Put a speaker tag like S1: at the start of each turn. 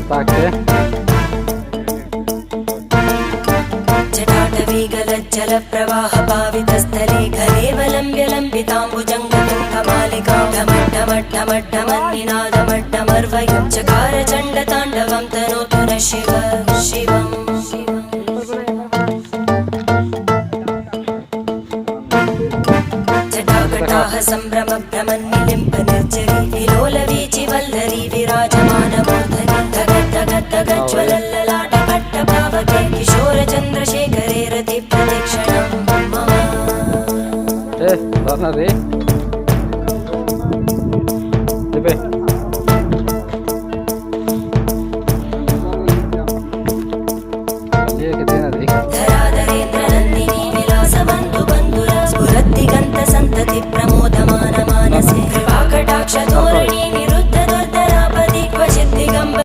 S1: ताके
S2: जटाटवीगलज्जल प्रवाह पावितस्थले घलेवलम्ब्य लम्बिताम्बुजङ्गतुङ्गमालिकां ढमड्ढमड्ढमड्ढमन्निनादमड्ढमर्वयं चकार चण्डताण्डवं तनोतु नः शिव शिवम् जटाकटाह सम्भ्रम भ्रमन्निलिम्ब निर्जरी विलोलवीचि वल्लरी विराजमानमूर्धनि धगद्धगद्धगज्ज्वलल्ललाटपट्टपावके किशोरचन्द्रशेखरे रति प्रतीक्षणं मम
S1: राना रे